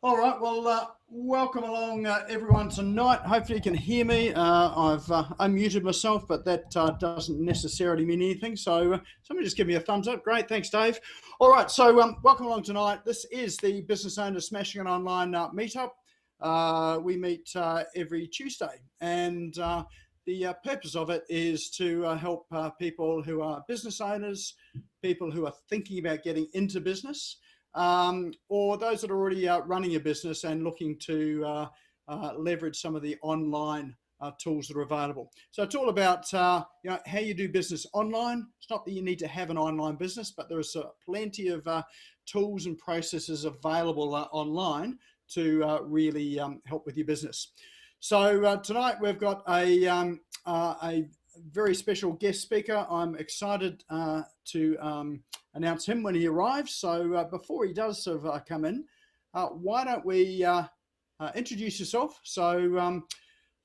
All right, well, welcome along everyone tonight. Hopefully you can hear me. I've unmuted myself, but that doesn't necessarily mean anything. So somebody just give me a thumbs up. Great, thanks, Dave. All right, so welcome along tonight. This is the Business Owners Smashing It Online meetup. We meet every Tuesday, and the purpose of it is to help people who are business owners, people who are thinking about getting into business, or those that are already running a business and looking to leverage some of the online tools that are available. So it's all about how you do business online. It's not that you need to have an online business, but there is plenty of tools and processes available online to really help with your business. So tonight we've got a very special guest speaker. I'm excited to announce him when he arrives. So before he does sort of come in, why don't we introduce yourself? So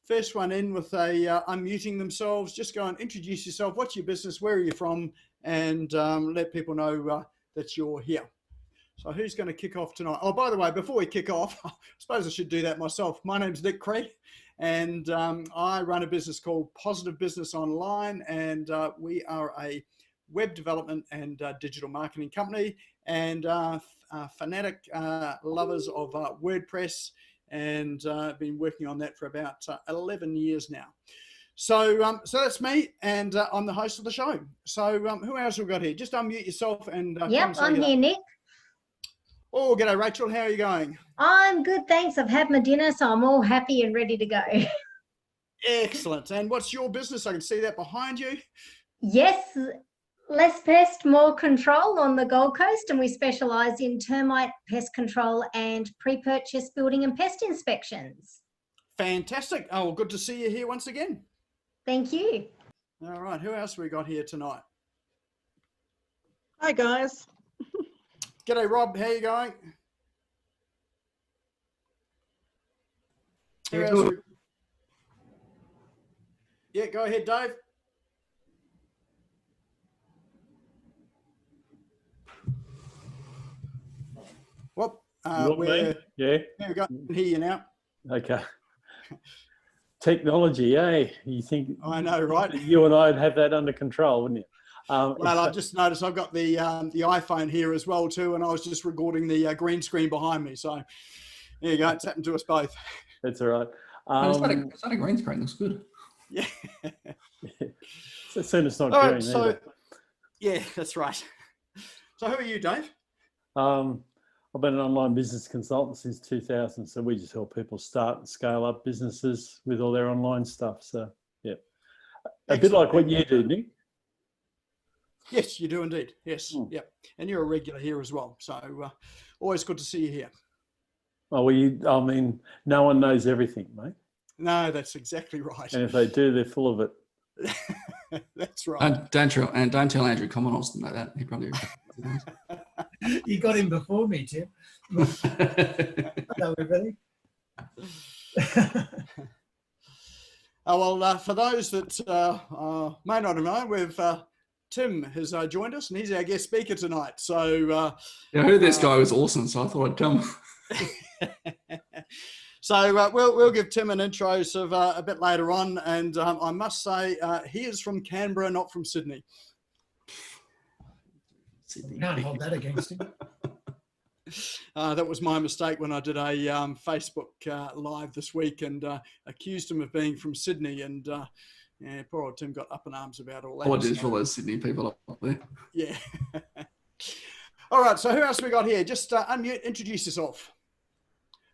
first one in with a unmuting themselves, just go and introduce yourself. What's your business? Where are you from? And let people know that you're here. So who's going to kick off tonight? Oh, by the way, before we kick off, I suppose I should do that myself. My name's Cree, and I run a business called Positive Business Online, and we are a web development and digital marketing company, and fanatic lovers of WordPress, and been working on that for about 11 years now. So that's me, and I'm the host of the show. So who else have we got here? Just unmute yourself and yep, I'm here, Nick. Oh, g'day, Rachel. How are you going? I'm good, thanks. I've had my dinner, so I'm all happy and ready to go. Excellent. And what's your business? I can see that behind you. Yes, less pest, more control on the Gold Coast, and we specialise in termite pest control and pre-purchase building and pest inspections. Fantastic. Oh, well, good to see you here once again. Thank you. All right. Who else have we got here tonight? Hi, guys. G'day, Rob. How you going? Yeah, good. Yeah, go ahead, Dave. Well, yeah. There we go. I can hear you now. Okay. Technology, eh? You think? I know, right? You and I'd have that under control, wouldn't you? Well, I've just noticed I've got the iPhone here as well too, and I was just recording the green screen behind me. So there you go. It's happened to us both. That's all right. It's not a green screen. Looks good. Yeah. As soon as it's not all green. Right, so yeah, that's right. So who are you, Dave? I've been an online business consultant since 2000. So we just help people start and scale up businesses with all their online stuff. So yeah, a bit like what you do, Nick. Yes, you do indeed. Yes, yep. And you're a regular here as well. So always good to see you here. Oh, well, I mean, no one knows everything, mate. No, that's exactly right. And if they do, they're full of it. That's right. Don't tell Andrew Commonwealth to know that. He probably. You got him before me, Tim. Hello, everybody. Well, for those that may not have known, we've Tim has joined us, and he's our guest speaker tonight. So I heard this guy was awesome, so I thought I'd come. So we'll give Tim an intro sort of a bit later on, and I must say he is from Canberra, not from Sydney. Can't hold that against him. That was my mistake when I did a Facebook live this week and accused him of being from Sydney, and yeah, poor old Tim got up in arms about all that. What is for those Sydney people up there? Yeah. All right, so who else have we got here? Just unmute, introduce yourself.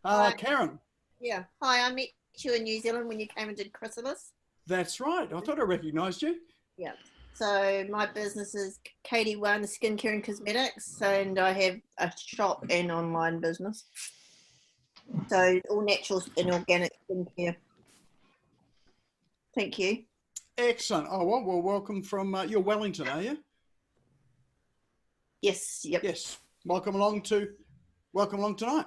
Karen. Yeah. Hi, I met you in New Zealand when you came and did Chrysalis. That's right. I thought I recognised you. Yeah. So my business is Katie One Skincare and Cosmetics, and I have a shop and online business. So all natural and organic skincare. Thank you. Excellent. Oh, well, welcome from you're Wellington, are you? Yes. Yep. Yes. Welcome along tonight.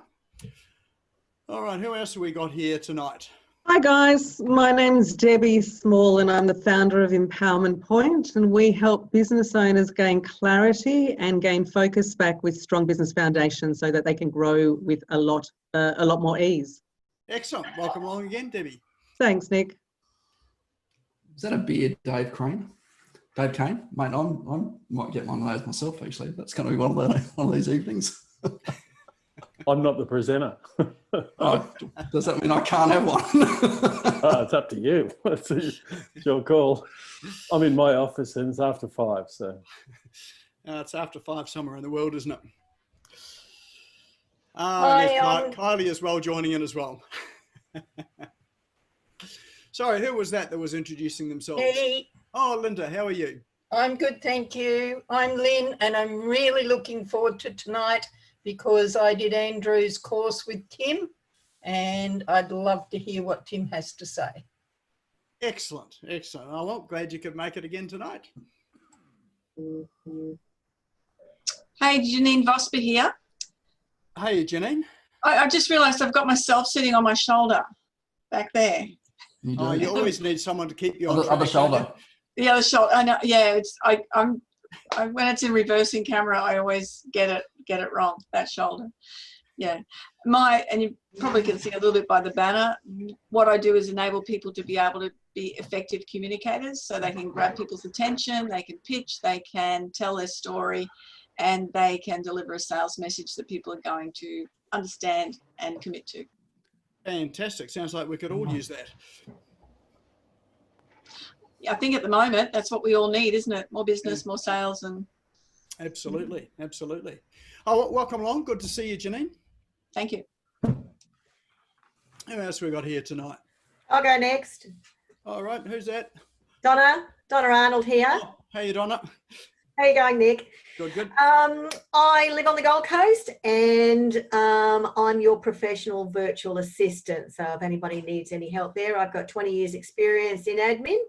All right. Who else have we got here tonight? Hi guys, my name's Debbie Small and I'm the founder of Empowerment Point, and we help business owners gain clarity and gain focus back with strong business foundations so that they can grow with a lot more ease. Excellent. Welcome along again, Debbie. Thanks, Nick. Is that a beard, Dave Crane? Dave Kane? Mate, I might get one of those myself, actually. That's going to be one of these evenings. I'm not the presenter. Oh, does that mean I can't have one? It's up to you. It's your call. I'm in my office and it's after 5, so. It's after 5 somewhere in the world, isn't it? Hi, there's Kylie as well joining in as well. Sorry, who was that was introducing themselves? Hey, Oh, Linda, how are you? I'm good, thank you. I'm Lynn, and I'm really looking forward to tonight because I did Andrew's course with Tim, and I'd love to hear what Tim has to say. Excellent, excellent. I'm glad you could make it again tonight. Hey, Janine Vosper here. Hey, Janine. I just realised I've got myself sitting on my shoulder back there. You do. Oh, you always need someone to keep you on Other track, shoulder. The other shoulder. I know. Yeah, it's I'm when it's in reversing camera, I always get it wrong. That shoulder. Yeah. And you probably can see a little bit by the banner. What I do is enable people to be able to be effective communicators, so they can grab people's attention, they can pitch, they can tell their story, and they can deliver a sales message that people are going to understand and commit to. Fantastic. Sounds like we could all use that. I think at the moment, that's what we all need, isn't it? More business, more sales. And Absolutely, absolutely. Oh, welcome along. Good to see you, Janine. thank you. Who else we got here tonight? I'll go next. All right, who's that? Donna Arnold here. Oh, hey, Donna. How you going, Nick? Good, good. I live on the Gold Coast, and I'm your professional virtual assistant. So if anybody needs any help there, I've got 20 years experience in admin.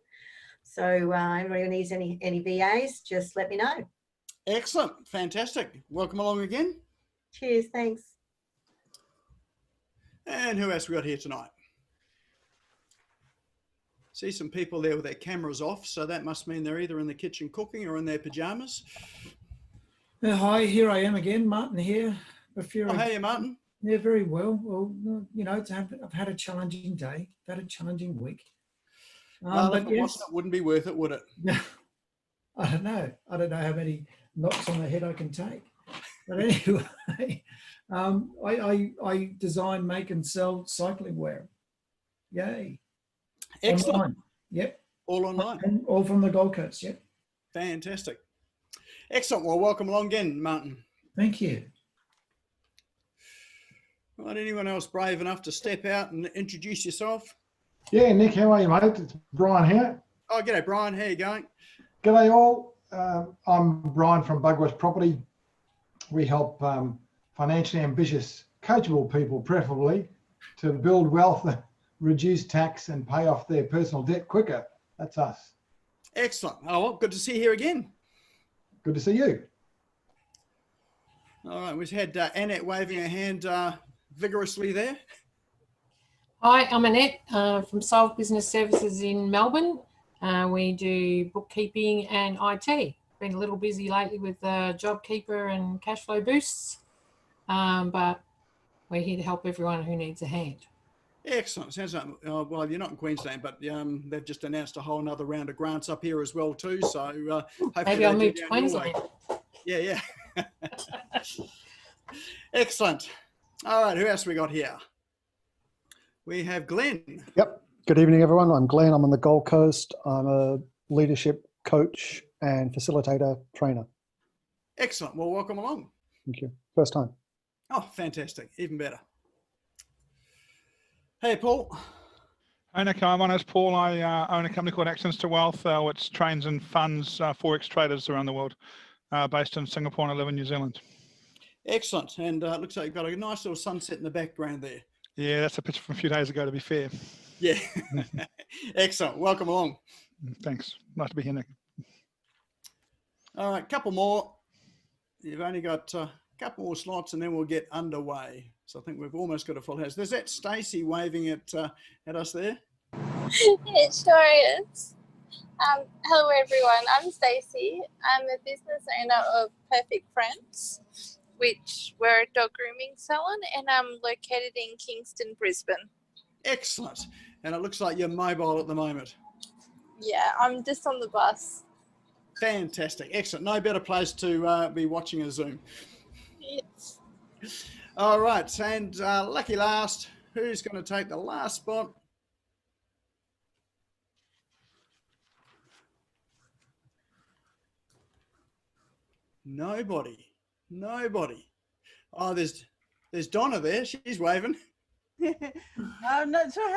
So anybody who needs any VAs, just let me know. Excellent. Fantastic. Welcome along again. Cheers. Thanks. And who else we got here tonight? See some people there with their cameras off, so that must mean they're either in the kitchen cooking or in their pajamas. Hi, here I am again, Martin here. Oh, hey, Martin. Yeah, very well. Well, you know, I've had a challenging day, I've had a challenging week. Well, but if it yes, wasn't, it wouldn't be worth it, would it? I don't know how many knocks on the head I can take. But anyway, I design, make and sell cycling wear. Yay. Excellent. Online. Yep. All online. And all from the Gold Coast. Yep. Fantastic. Excellent. Well, welcome along again, Martin. Thank you. Right, anyone else brave enough to step out and introduce yourself? Yeah, Nick, how are you, mate? It's Brian here. Oh, g'day, Brian. How you going? G'day all. I'm Brian from Bugwest Property. We help financially ambitious, coachable people, preferably, to build wealth, reduce tax and pay off their personal debt quicker. That's us. Excellent. Oh, well, good to see you here again. Good to see you. All right, we've had Annette waving her hand vigorously there. Hi, I'm Annette from Solve Business Services in Melbourne. We do bookkeeping and IT. Been a little busy lately with JobKeeper and cash flow boosts, but we're here to help everyone who needs a hand. Excellent. Sounds like, well, you're not in Queensland, but they've just announced a whole another round of grants up here as well too. So hopefully Maybe I'll move to Queensland. Yeah. Excellent. All right, who else we got here? We have Glenn. Yep. Good evening, everyone. I'm Glenn. I'm on the Gold Coast. I'm a leadership coach and facilitator trainer. Excellent. Well, welcome along. Thank you. First time. Oh, fantastic. Even better. Hey, Paul. Hi, Nick. My name's Paul. I own a company called Access to Wealth, which trains and funds Forex traders around the world, based in Singapore and I live in New Zealand. Excellent. And it looks like you've got a nice little sunset in the background there. Yeah, that's a picture from a few days ago, to be fair. Yeah. Excellent. Welcome along. Thanks. Nice to be here, Nick. All right, couple more. You've only got a couple more slots and then we'll get underway. So I think we've almost got a full house. There's that Stacey waving at us there. It sure is. Hello everyone, I'm Stacey. I'm a business owner of Perfect Friends, which we're a dog grooming salon, and I'm located in Kingston, Brisbane. Excellent. And it looks like you're mobile at the moment. Yeah, I'm just on the bus. Fantastic. Excellent. No better place to be watching a Zoom. Yes. All right. And lucky last, who's going to take the last spot? Nobody. Oh, there's Donna there. She's waving. I'm not sure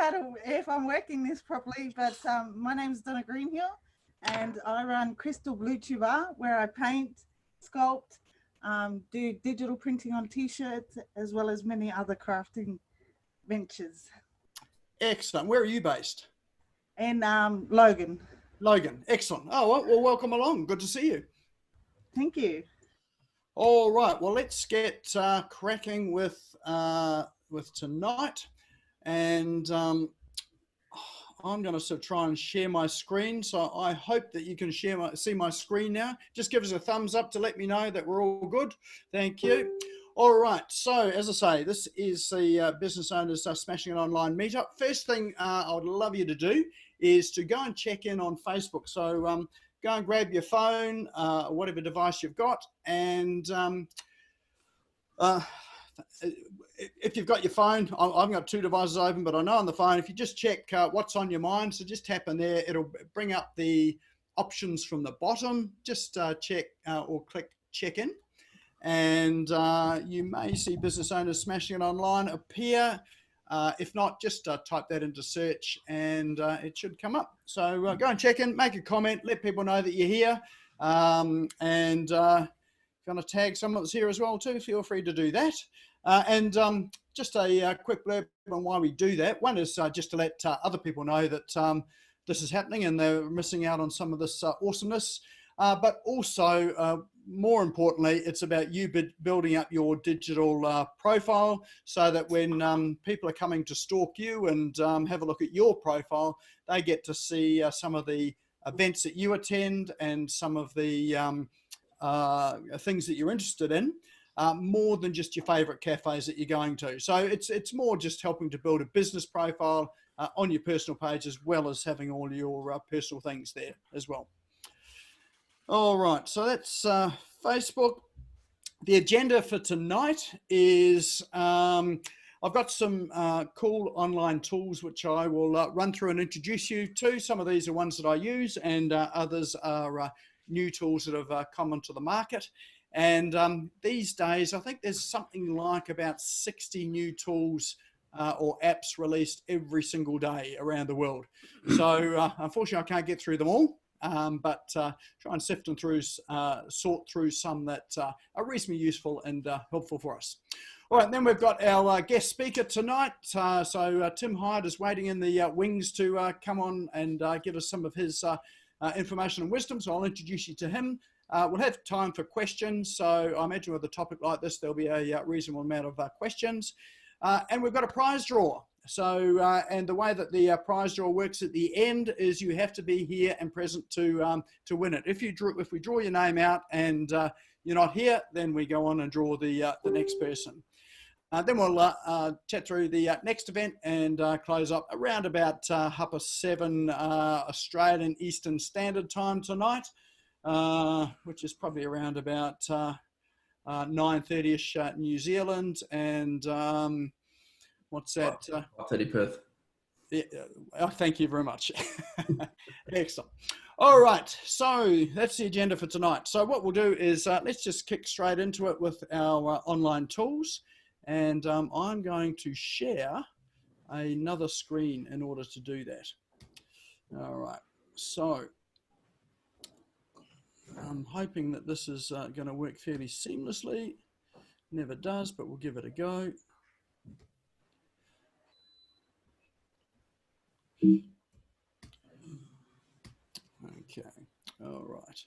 if I'm working this properly, but my name is Donna Greenhill, and I run Crystal Blue Tuber, where I paint, sculpt, do digital printing on t-shirts, as well as many other crafting ventures. Excellent. Where are you based? In Logan. Logan. Excellent. Oh, well, welcome along. Good to see you. Thank you. All right. Well, let's get cracking with tonight, and I'm going to sort of try and share my screen. So I hope that you can see my screen now. Just give us a thumbs up to let me know that we're all good. Thank you. All right. So as I say, this is the Business Owners Smashing It Online meetup. First thing I would love you to do is to go and check in on Facebook. So go and grab your phone, whatever device you've got, and if you've got your phone, I've got two devices open, but I know on the phone, if you just check what's on your mind, so just tap in there, it'll bring up the options from the bottom. Just check or click check in, and you may see Business Owners Smashing It Online appear. If not, just type that into search and it should come up. So go and check in, make a comment, let people know that you're here. And if you want to tag someone that's here as well too, feel free to do that. And just a quick blurb on why we do that. One is just to let other people know that this is happening and they're missing out on some of this awesomeness. But also, more importantly, it's about you building up your digital profile so that when people are coming to stalk you and have a look at your profile, they get to see some of the events that you attend and some of the things that you're interested in, more than just your favorite cafes that you're going to. So it's more just helping to build a business profile on your personal page, as well as having all your personal things there as well. All right, so that's Facebook. The agenda for tonight is I've got some cool online tools which I will run through and introduce you to. Some of these are ones that I use, and others are new tools that have come onto the market. And these days, I think there's something like about 60 new tools or apps released every single day around the world. So unfortunately, I can't get through them all. But try and sift them through, sort through some that are reasonably useful and helpful for us. All right, then we've got our guest speaker tonight. So Tim Hyde is waiting in the wings to come on and give us some of his information and wisdom. So I'll introduce you to him. We'll have time for questions. So I imagine with a topic like this, there'll be a reasonable amount of questions. And we've got a prize draw. So, and the way that the prize draw works at the end is you have to be here and present to win it. If we draw your name out and you're not here, then we go on and draw the next person. Then we'll chat through the next event and close up around about 7:30 Australian Eastern Standard Time tonight, which is probably around about 9:30ish New Zealand, and what's that? 30 Perth. Yeah, thank you very much. Excellent. All right, so that's the agenda for tonight. So what we'll do is let's just kick straight into it with our online tools. And I'm going to share another screen in order to do that. All right, so I'm hoping that this is going to work fairly seamlessly. Never does, but we'll give it a go. Okay, all right.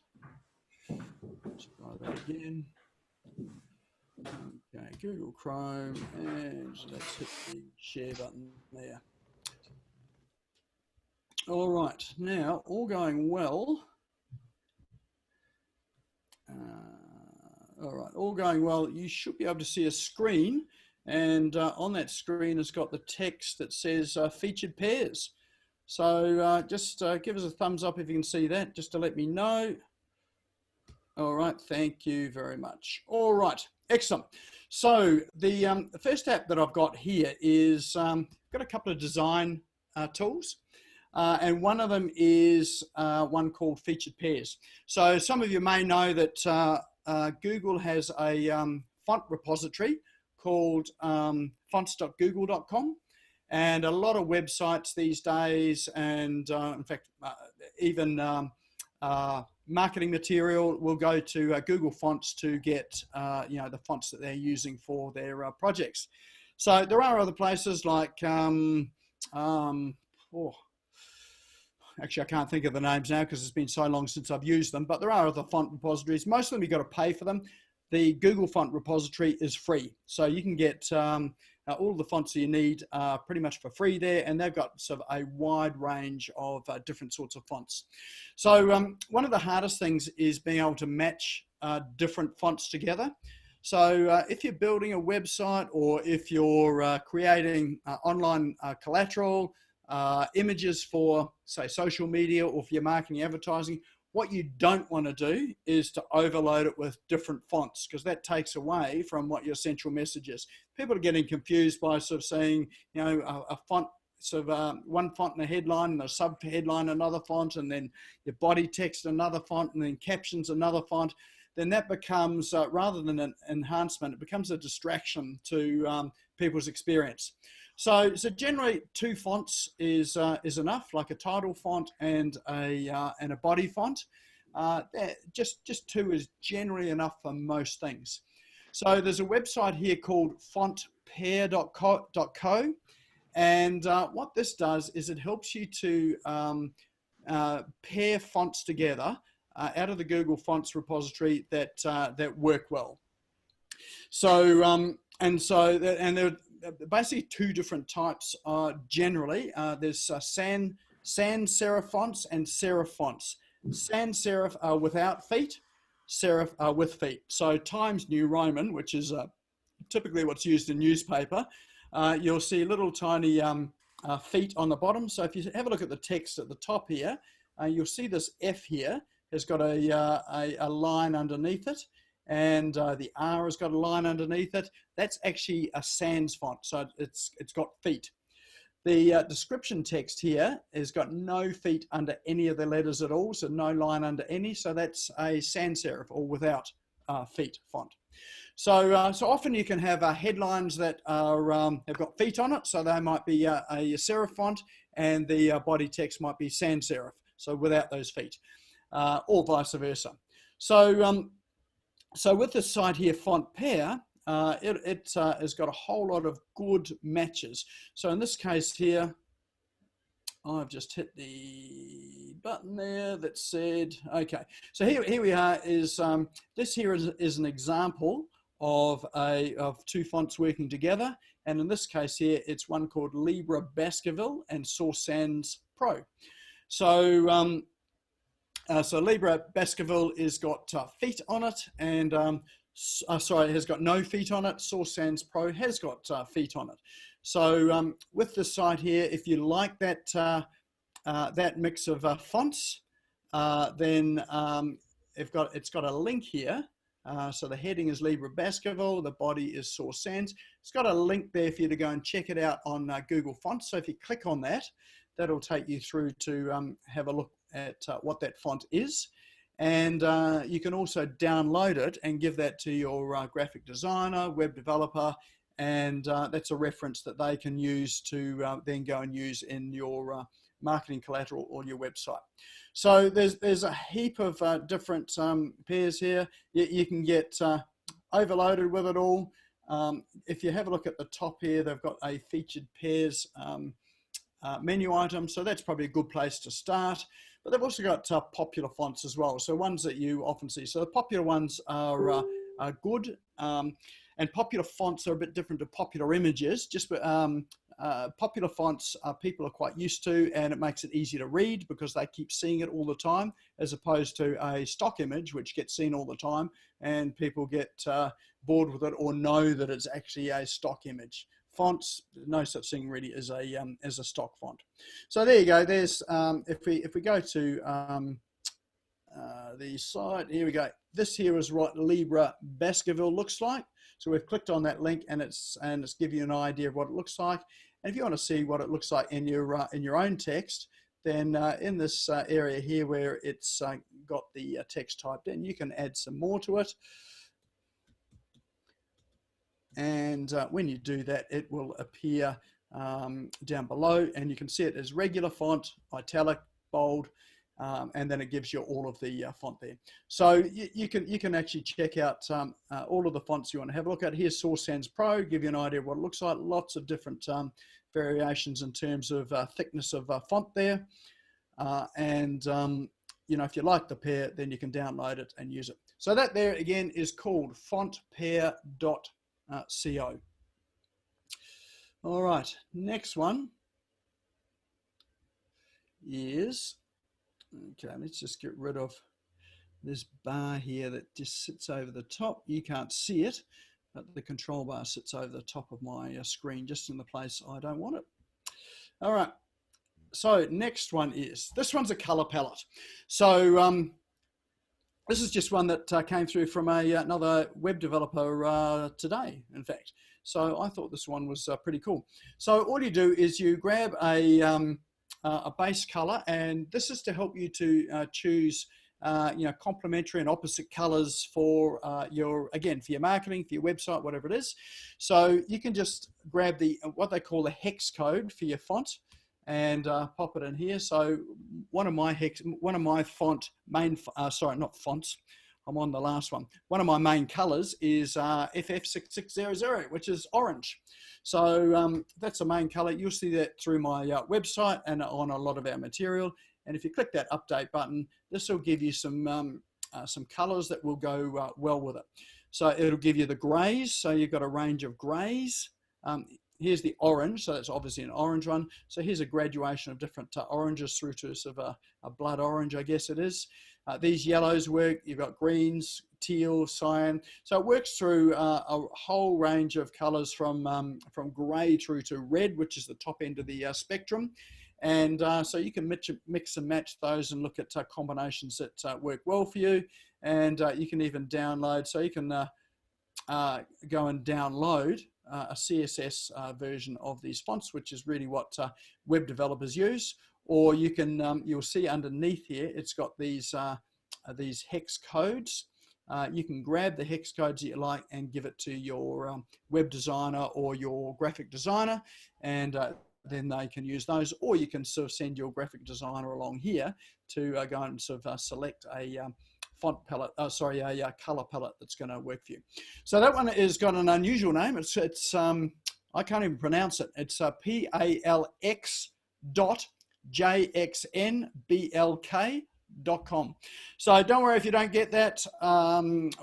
Let's try that again. Google Chrome, and let's hit the share button there. All right, now all going well. All right, all going well. You should be able to see a screen, and on that screen has got the text that says featured pairs. So just give us a thumbs up if you can see that, just to let me know. All right, thank you very much. All right, excellent. So the first app that I've got here is got a couple of design tools. And one of them is one called Featured Pairs. So some of you may know that Google has a font repository called fonts.google.com, and a lot of websites these days, and in fact, even marketing material will go to Google Fonts to get the fonts that they're using for their projects. So there are other places like actually, I can't think of the names now because it's been so long since I've used them, but there are other font repositories. Most of them you've got to pay for them. The Google font repository is free. So you can get all the fonts that you need pretty much for free there, and they've got sort of a wide range of different sorts of fonts. So one of the hardest things is being able to match different fonts together. So if you're building a website, or if you're creating online collateral, images for, say, social media, or for your marketing advertising, what you don't want to do is to overload it with different fonts, because that takes away from what your central message is. People are getting confused by sort of saying, you know, a font, sort of one font in the headline, and a sub headline another font, and then your body text another font, and then captions another font. Then that becomes, rather than an enhancement, it becomes a distraction to people's experience. So generally 2 fonts is enough, like a title font and a body font. Just 2 is generally enough for most things. So there's a website here called fontpair.co, and what this does is it helps you to pair fonts together out of the Google Fonts repository that work well. So and there basically 2 different types generally. There's sans serif fonts and serif fonts. Sans serif are without feet, serif are with feet. So Times New Roman, which is typically what's used in newspaper, you'll see little tiny feet on the bottom. So if you have a look at the text at the top here, you'll see this F here has got a line underneath it, and the R has got a line underneath it. That's actually a sans font, so it's got feet. The description text here has got no feet under any of the letters at all, so no line under any, so that's a sans serif, or without feet font. So so often you can have headlines that are have got feet on it, so they might be a serif font, and the body text might be sans serif, so without those feet, or vice versa. So so with this site here, Font Pair, it has got a whole lot of good matches. So in this case here, I've just hit the button there that said, okay. So here we are. This here is an example of 2 fonts working together, and in this case here, it's one called Libra Baskerville and Source Sans Pro. So so Libra Baskerville has got feet on it, and sorry, has got no feet on it. Source Sans Pro has got feet on it. So with this site here, if you like that that mix of fonts, then it's got a link here. So the heading is Libra Baskerville, the body is Source Sans. It's got a link there for you to go and check it out on Google Fonts. So if you click on that, that'll take you through to have a look at what that font is, and you can also download it and give that to your graphic designer, web developer, and that's a reference that they can use to then go and use in your marketing collateral or your website. So there's a heap of different pairs here. You can get overloaded with it all. If you have a look at the top here, they've got a featured pairs menu item, so that's probably a good place to start. But they've also got popular fonts as well, so ones that you often see. So the popular ones are good, And popular fonts are a bit different to popular images. Just popular fonts people are quite used to, and it makes it easy to read because they keep seeing it all the time, as opposed to a stock image which gets seen all the time and people get bored with it or know that it's actually a stock image. Fonts, no such thing really as a stock font. So there you go. There's if we go to the site, here we go. This here is what Libra Baskerville looks like. So we've clicked on that link, and it's giving you an idea of what it looks like. And if you want to see what it looks like in your own text, then in this area here where it's got the text typed in, you can add some more to it. And when you do that, it will appear down below, and you can see it as regular font, italic, bold, and then it gives you all of the font there. So you can actually check out all of the fonts you want to have a look at. Here's Source Sans Pro, give you an idea of what it looks like. Lots of different variations in terms of thickness of font there. You know, if you like the pair, then you can download it and use it. So that there again is called fontpair.co. All right, next one is, okay, let's just get rid of this bar here that just sits over the top. You can't see it, but the control bar sits over the top of my screen, just in the place I don't want it. All right, so next one is, this one's a color palette. So this is just one that came through from another web developer today, in fact. So I thought this one was pretty cool. So all you do is you grab a base color, and this is to help you to choose you know, complementary and opposite colors for for your marketing, for your website, whatever it is. So you can just grab what they call the hex code for your font and pop it in here. So one of my font main, sorry, not fonts, I'm on the last one. One of my main colors is FF6600, which is orange. So that's the main color. You'll see that through my website and on a lot of our material. And if you click that update button, this will give you some colors that will go well with it. So it'll give you the grays. So you've got a range of grays. Here's the orange, so that's obviously an orange one. So here's a graduation of different oranges through to sort of a blood orange, I guess it is. These yellows work. You've got greens, teal, cyan. So it works through a whole range of colors from gray through to red, which is the top end of the spectrum. And so you can mix and match those and look at combinations that work well for you. And you can even download, so you can go and download a CSS version of these fonts, which is really what web developers use. Or you can, you'll see underneath here, it's got these hex codes. You can grab the hex codes that you like and give it to your web designer or your graphic designer, and then they can use those. Or you can sort of send your graphic designer along here to go and sort of select a font palette, a color palette that's going to work for you. So that one has got an unusual name. It's I can't even pronounce it. It's palx.jxnblk.com. So don't worry if you don't get that.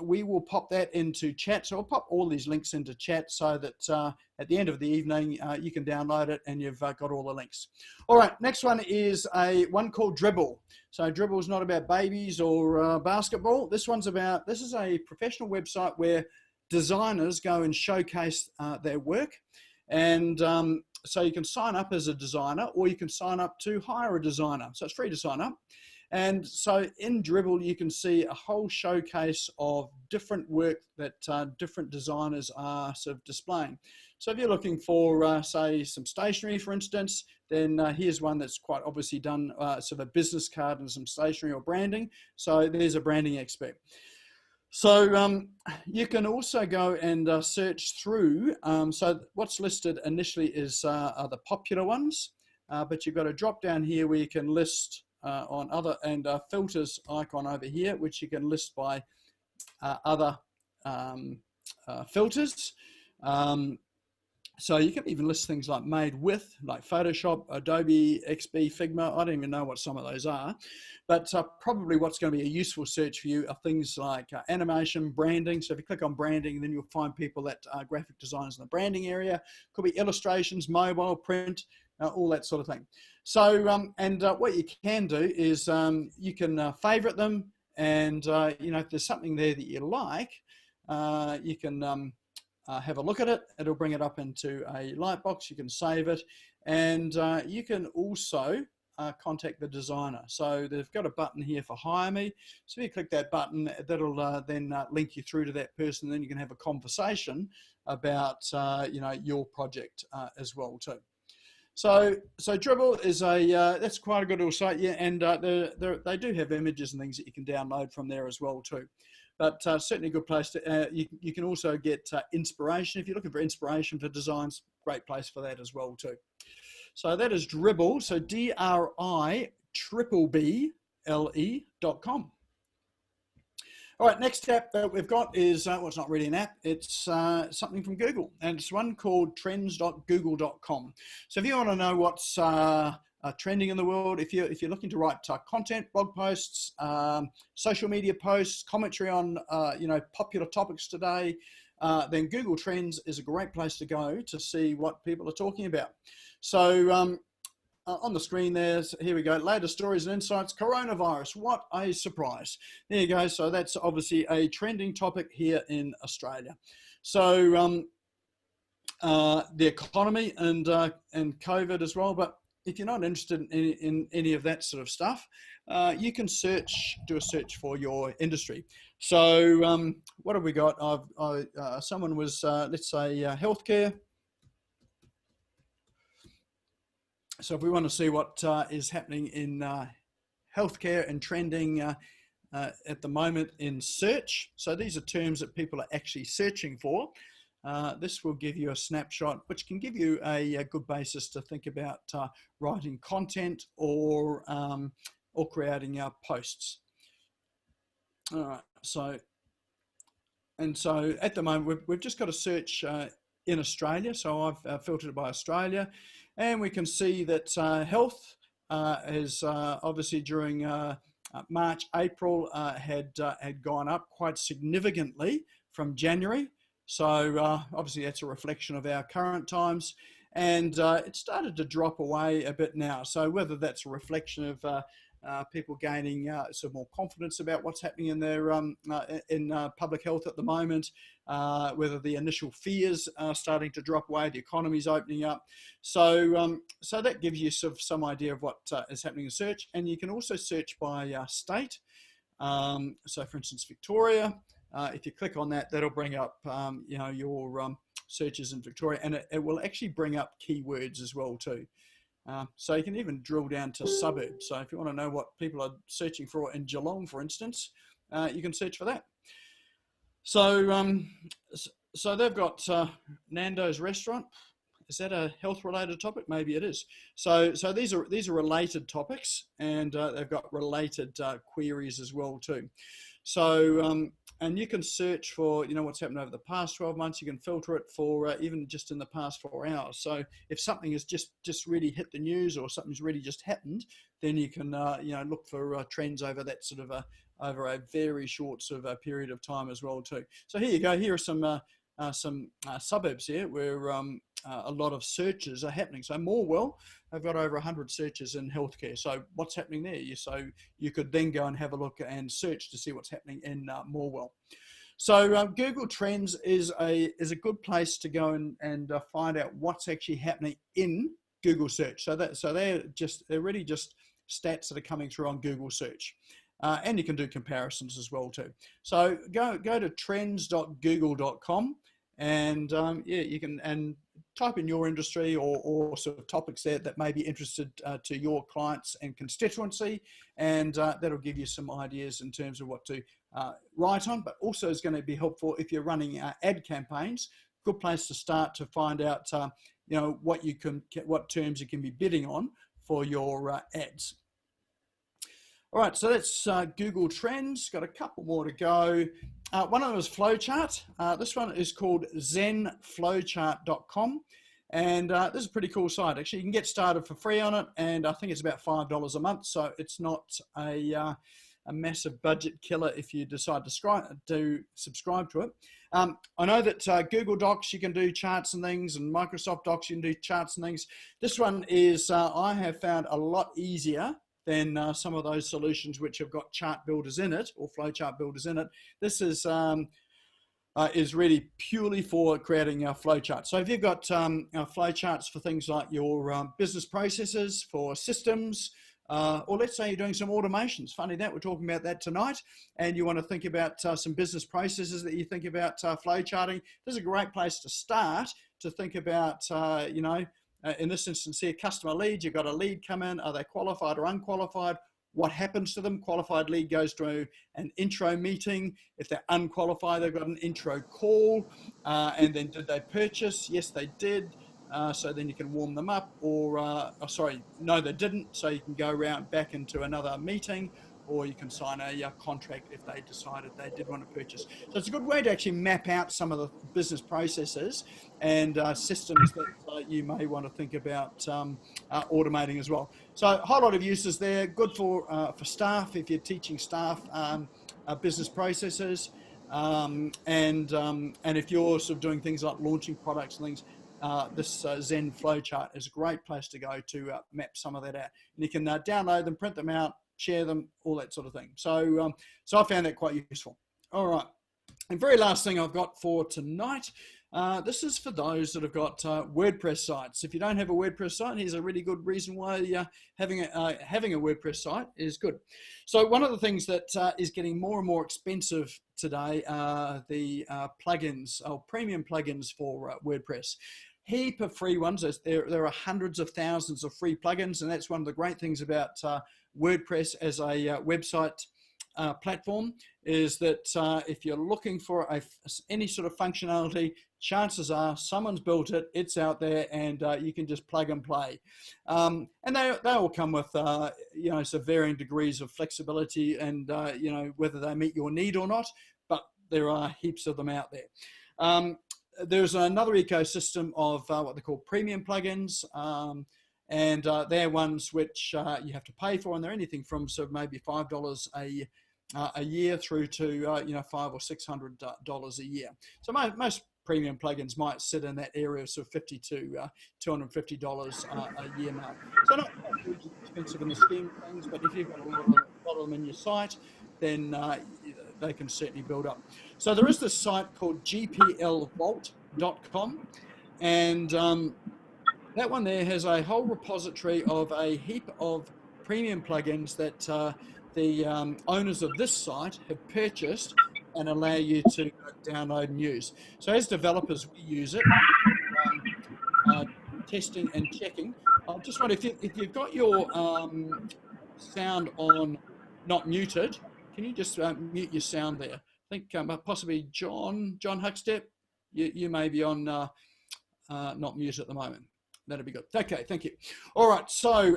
We will pop that into chat. So I'll pop all these links into chat so that at the end of the evening you can download it and you've got all the links. All right, next one is one called Dribbble. So Dribbble is not about babies or basketball. This is a professional website where designers go and showcase their work. And so you can sign up as a designer, or you can sign up to hire a designer. So it's free to sign up. And so in Dribbble, you can see a whole showcase of different work that different designers are sort of displaying. So if you're looking for, say, some stationery, for instance, then here's one that's quite obviously done sort of a business card and some stationery or branding. So there's a branding expert. So you can also go and search through. So what's listed initially is are the popular ones, but you've got a drop down here where you can list on other, and filters icon over here, which you can list by other filters. So you can even list things like made with, like Photoshop, Adobe, XB, Figma. I don't even know what some of those are, but probably what's going to be a useful search for you are things like animation, branding. So if you click on branding, then you'll find people that are graphic designers in the branding area. Could be illustrations, mobile, print, all that sort of thing. So, what you can do is you can favorite them, and if there's something there that you like, you can have a look at it. It'll bring it up into a lightbox. You can save it, and you can also contact the designer. So they've got a button here for hire me. So if you click that button, that'll then link you through to that person. Then you can have a conversation about your project as well too. So Dribbble is that's quite a good little site, yeah, and they do have images and things that you can download from there as well too. But certainly a good place to, you can also get inspiration. If you're looking for inspiration for designs, great place for that as well too. So that is Dribbble, so DRIBBLE.com. All right, next app that we've got is, well, it's not really an app, it's something from Google, and it's one called trends.google.com. So if you want to know what's trending in the world, if you're looking to write content, blog posts, social media posts, commentary on popular topics today, then Google Trends is a great place to go to see what people are talking about. So on the screen there, here we go, latest stories and insights, coronavirus, what a surprise. There you go, so that's obviously a trending topic here in Australia. So the economy and COVID as well, but if you're not interested in any of that sort of stuff, you can do a search for your industry. So what have we got? Someone was, let's say, healthcare. So if we want to see what is happening in healthcare and trending at the moment in search, so these are terms that people are actually searching for. This will give you a snapshot, which can give you a good basis to think about writing content or creating posts. All right, so at the moment we've just got a search in Australia. So I've filtered it by Australia, and we can see that health is obviously during March, April had gone up quite significantly from January. So obviously that's a reflection of our current times, and it started to drop away a bit now. So whether that's a reflection of people gaining sort of more confidence about what's happening in their public health at the moment, whether the initial fears are starting to drop away, the economy's opening up. So so that gives you sort of some idea of what is happening in search, and you can also search by state. So for instance, Victoria. If you click on that, that'll bring up your searches in Victoria, and it will actually bring up keywords as well too. So you can even drill down to suburbs. So if you want to know what people are searching for in Geelong, for instance, you can search for that. So so they've got Nando's restaurant. Is that a health-related topic? Maybe it is. So these are related topics, and they've got related queries as well too. So and you can search for what's happened over the past 12 months. You can filter it for even just in the past 4 hours. So if something has just really hit the news, or something's really just happened, then you can look for trends over that sort of over a very short sort of period of time as well too. So here you go. Here are some suburbs here where a lot of searches are happening. So Morwell, I've got over 100 searches in healthcare. So what's happening there? So you could then go and have a look and search to see what's happening in Morwell. So Google Trends is a good place to go and find out what's actually happening in Google search. So they're really just stats that are coming through on Google search. And you can do comparisons as well too. So go to trends.google.com, and you can type in your industry or sort of topics there that may be interested to your clients and constituency, and that'll give you some ideas in terms of what to write on, but also is going to be helpful if you're running ad campaigns. Good place to start to find out what terms you can be bidding on for your ads. All right, so that's Google Trends. Got a couple more to go. One of them is Flowchart. This one is called ZenFlowchart.com. And this is a pretty cool site. Actually, you can get started for free on it, and I think it's about $5 a month, so it's not a massive budget killer if you decide to subscribe to it. I know that Google Docs, you can do charts and things, and Microsoft Docs, you can do charts and things. This one is, I have found, a lot easier than some of those solutions which have got chart builders in it, or flowchart builders in it. This is really purely for creating flowcharts. So if you've got flowcharts for things like your business processes, for systems, or let's say you're doing some automations. Funny that, we're talking about that tonight, and you want to think about some business processes that you think about flowcharting. This is a great place to start to think about, you know, in this instance here, customer leads. You've got a lead come in. Are they qualified or unqualified? What happens to them? Qualified lead goes through an intro meeting. If they're unqualified, they've got an intro call. And then did they purchase? Yes, they did. So then you can warm them up, or oh, sorry, no, they didn't. So you can go around back into another meeting, or you can sign a contract if they decided they did want to purchase. So it's a good way to actually map out some of the business processes and systems that you may want to think about automating as well. So a whole lot of uses there. Good for staff if you're teaching staff business processes, and if you're sort of doing things like launching products and things. This ZenFlowchart is a great place to go to map some of that out. And you can download them, print them out, share them, all that sort of thing. So, so I found that quite useful. All right. And very last thing I've got for tonight, this is for those that have got WordPress sites. If you don't have a WordPress site, here's a really good reason why having a WordPress site is good. So one of the things that is getting more and more expensive today are the plugins, or premium plugins for WordPress. Heap of free ones. There are hundreds of thousands of free plugins, and that's one of the great things about WordPress as a website platform, is that if you're looking for any sort of functionality, chances are someone's built it, it's out there, and you can just plug and play. And they all come with you know, some varying degrees of flexibility, and you know, whether they meet your need or not, but there are heaps of them out there. There's another ecosystem of what they call premium plugins, and they're ones which you have to pay for, and they're anything from sort of maybe $5 a year through to you know, $500 or $600 a year. So most premium plugins might sit in that area of sort of $50 to $250 a year mark. So not hugely expensive in the scheme of things, but if you've got a lot of them in your site, then they can certainly build up. So there is this site called GPLVault.com, and that one there has a whole repository of a heap of premium plugins that the owners of this site have purchased and allow you to download and use. So as developers, we use it, testing and checking. I just wonder if you've got your sound on, not muted, can you just mute your sound there? I think possibly John Huckstep, you may be on not mute at the moment. That'd be good. Okay, thank you. All right, so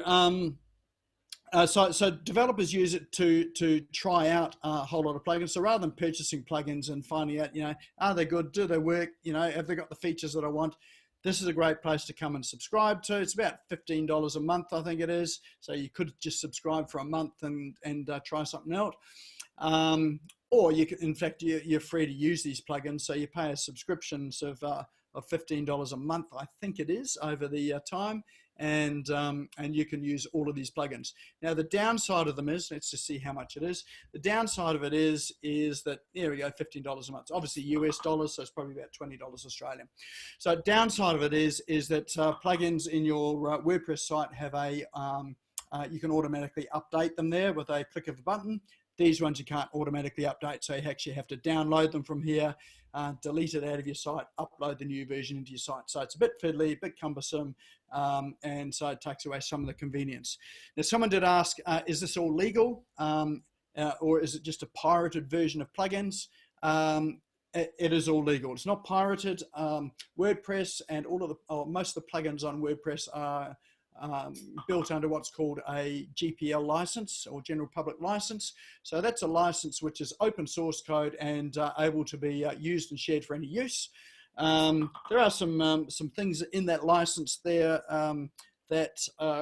so developers use it to try out a whole lot of plugins. So rather than purchasing plugins and finding out, you know, are they good? Do they work? You know, have they got the features that I want? This is a great place to come and subscribe to. It's about $15 a month, I think it is. So you could just subscribe for a month and try something out. Or you can, in fact, you're free to use these plugins. So you pay a subscriptions of $15 a month, I think it is, over the time. And you can use all of these plugins. Now the downside of them is, let's just see how much it is. The downside of it is that, there we go, $15 a month. Obviously US dollars, so it's probably about $20 Australian. So downside of it is that plugins in your WordPress site have a, you can automatically update them there with a click of a button. These ones you can't automatically update, so you actually have to download them from here, delete it out of your site, upload the new version into your site. So it's a bit fiddly, a bit cumbersome, and so it takes away some of the convenience. Now, someone did ask, is this all legal, or is it just a pirated version of plugins? It is all legal. It's not pirated. WordPress and most of the plugins on WordPress are built under what's called a GPL license, or general public license. So that's a license which is open source code and able to be used and shared for any use. There are some things in that license there that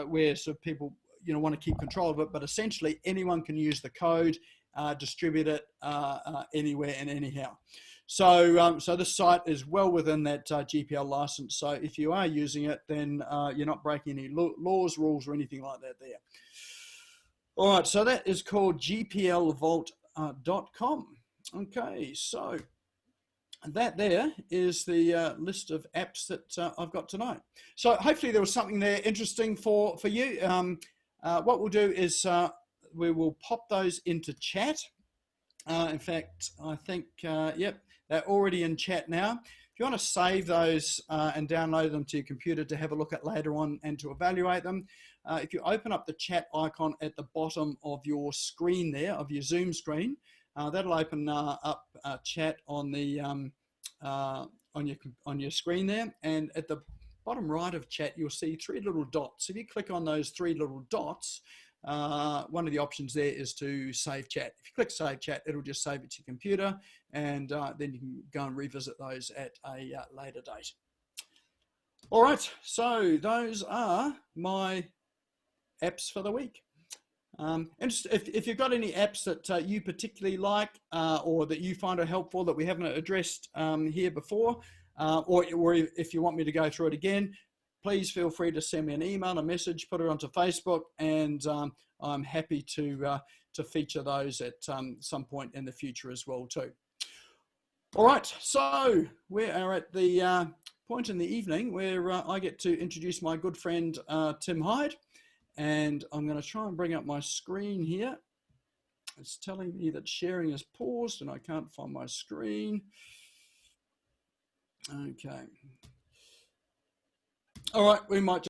where sort of people want to keep control of it, but essentially anyone can use the code, distribute it anywhere and anyhow. So so this site is well within that GPL license. So if you are using it, then you're not breaking any laws, rules, or anything like that there. All right, so that is called GPLVault.com. Okay, so that there is the list of apps that I've got tonight. So hopefully there was something there interesting for you. What we'll do is we will pop those into chat. In fact, I think, yep, they're already in chat now. If you want to save those and download them to your computer to have a look at later on and to evaluate them, if you open up the chat icon at the bottom of your screen there, of your Zoom screen, that'll open up chat on the on your screen there, and at the bottom right of chat you'll see 3 little dots. If you click on those 3 little dots, one of the options there is to save chat. If you click save chat, it'll just save it to your computer, and then you can go and revisit those at a later date. All right, so those are my apps for the week. And if you've got any apps that you particularly like or that you find are helpful that we haven't addressed here before, or if you want me to go through it again, please feel free to send me an email, a message, put it onto Facebook, and I'm happy to feature those at some point in the future as well too. All right, so we are at the point in the evening where I get to introduce my good friend Tim Hyde. And I'm going to try and bring up my screen here. It's telling me that sharing is paused and I can't find my screen. Okay. All right, we might